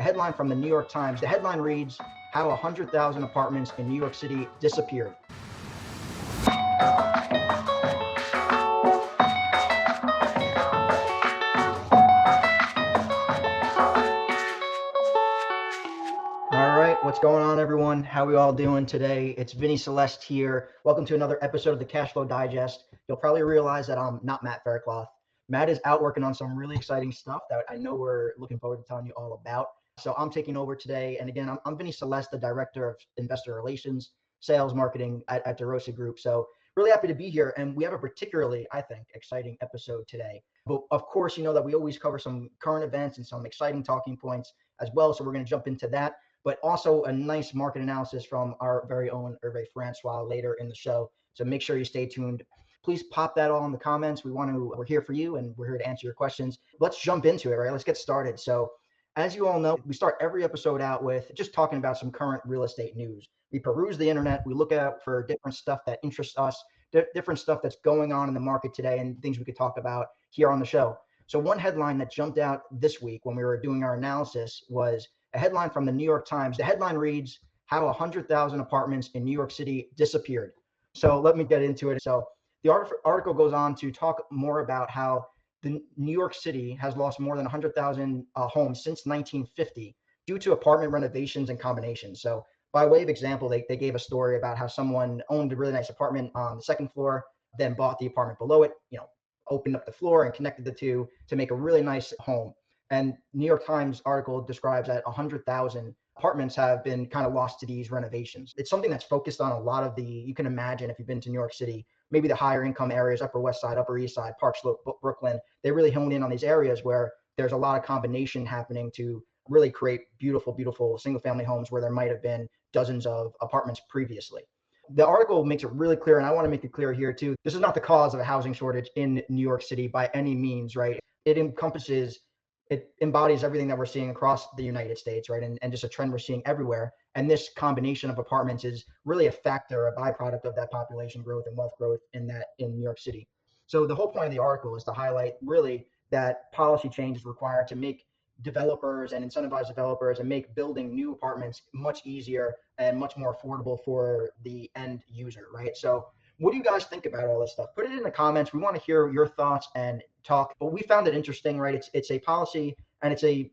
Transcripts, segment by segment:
headline from the New York Times. The headline reads, "How 100,000 apartments in New York City disappeared." All right, what's going on, everyone? How we all doing today? It's Vinny Celeste here. Welcome to another episode of the Cashflow Digest. You'll probably realize that I'm not Matt Faircloth. Matt is out working on some really exciting stuff that I know we're looking forward to telling you all about. So I'm taking over today. And again, I'm Vinny Celeste, the Director of Investor Relations, Sales, Marketing at DeRosa Group. So really happy to be here. And we have a particularly, I think, exciting episode today. But of course, you know that we always cover some current events and some exciting talking points as well. So we're going to jump into that, but also a nice market analysis from our very own Hervé Francois later in the show. So make sure you stay tuned. Please pop that all in the comments. We're here for you and we're here to answer your questions. Let's jump into it, right? Let's get started. So as you all know, we start every episode out with just talking about some current real estate news. We peruse the internet. We look out for different stuff that interests us, different stuff that's going on in the market today and things we could talk about here on the show. So one headline that jumped out this week when we were doing our analysis was a headline from the New York Times. The headline reads, "How 100,000 apartments in New York City disappeared." So let me get into it. So the article goes on to talk more about how the New York City has lost more than 100,000 homes since 1950 due to apartment renovations and combinations. So by way of example, they gave a story about how someone owned a really nice apartment on the second floor, then bought the apartment below it, opened up the floor and connected the two to make a really nice home. And New York Times article describes that 100,000 apartments have been kind of lost to these renovations. It's something that's focused on a lot of you can imagine if you've been to New York City, maybe the higher income areas, Upper West Side, Upper East Side, Park Slope, Brooklyn, they really hone in on these areas where there's a lot of combination happening to really create beautiful, beautiful single family homes where there might have been dozens of apartments previously. The article makes it really clear, and I want to make it clear here too, this is not the cause of a housing shortage in New York City by any means, right? It embodies everything that we're seeing across the United States, right? And just a trend we're seeing everywhere. And this combination of apartments is really a factor, a byproduct of that population growth and wealth growth in New York City. So the whole point of the article is to highlight really that policy change is required to make developers and incentivize developers and make building new apartments much easier and much more affordable for the end user, right? So what do you guys think about all this stuff? Put it in the comments. We want to hear your thoughts and talk. But we found it interesting, right? It's a policy and it's a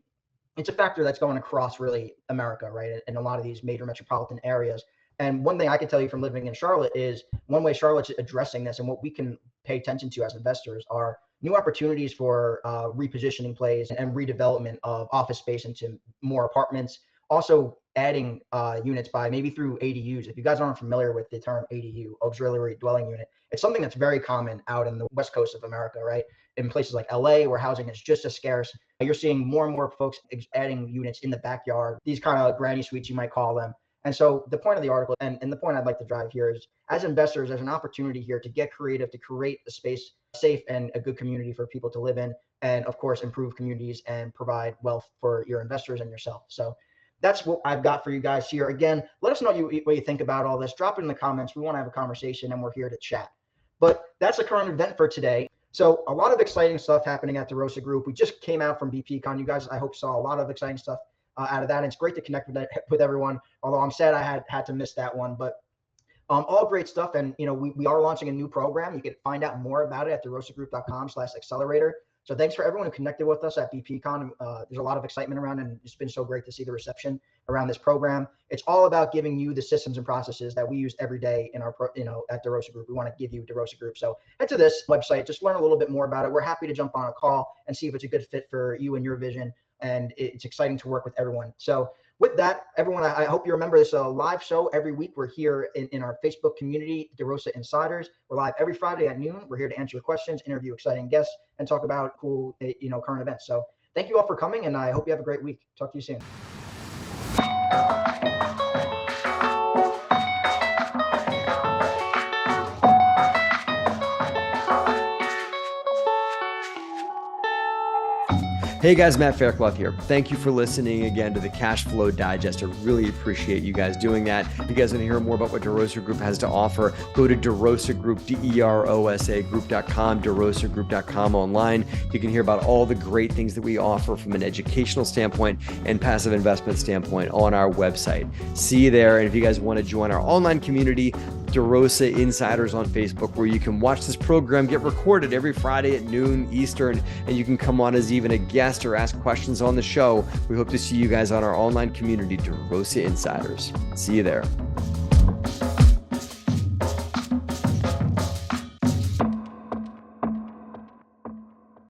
factor that's going across really America, right? In a lot of these major metropolitan areas. And one thing I can tell you from living in Charlotte is one way Charlotte's addressing this and what we can pay attention to as investors are new opportunities for repositioning plays and redevelopment of office space into more apartments. Also adding units by maybe through ADUs. If you guys aren't familiar with the term ADU, auxiliary dwelling unit, it's something that's very common out in the West Coast of America, right? In places like LA where housing is just as scarce, you're seeing more and more folks adding units in the backyard, these kind of granny suites, you might call them. And so the point of the article and the point I'd like to drive here is as investors, there's an opportunity here to get creative, to create a space, safe and a good community for people to live in, and of course, improve communities and provide wealth for your investors and yourself. So that's what I've got for you guys here. Again, let us know what you think about all this. Drop it in the comments. We want to have a conversation and we're here to chat. But that's the current event for today. So a lot of exciting stuff happening at DeRosa Group. We just came out from BPCon. You guys, I hope, saw a lot of exciting stuff out of that. And it's great to connect with everyone, although I'm sad I had to miss that one. But all great stuff. And, we are launching a new program. You can find out more about it at derosagroup.com/accelerator. So thanks for everyone who connected with us at BPCon. There's a lot of excitement around, and it's been so great to see the reception around this program. It's all about giving you the systems and processes that we use every day in our, at DeRosa Group. We want to give you DeRosa Group. So head to this website, just learn a little bit more about it. We're happy to jump on a call and see if it's a good fit for you and your vision. And it's exciting to work with everyone. So with that, everyone, I hope you remember this live show every week. We're here in our Facebook community, DeRosa Insiders. We're live every Friday at noon. We're here to answer your questions, interview exciting guests, and talk about cool, current events. So thank you all for coming, and I hope you have a great week. Talk to you soon. Hey guys, Matt Faircloth here. Thank you for listening again to the Cash Flow Digest. I really appreciate you guys doing that. If you guys want to hear more about what DeRosa Group has to offer, go to DeRosa Group, DeRosa Group.com, DeRosaGroup.com online. You can hear about all the great things that we offer from an educational standpoint and passive investment standpoint on our website. See you there. And if you guys want to join our online community, DeRosa Insiders on Facebook, where you can watch this program get recorded every Friday at noon Eastern, and you can come on as even a guest or ask questions on the show. We hope to see you guys on our online community, DeRosa Insiders. See you there.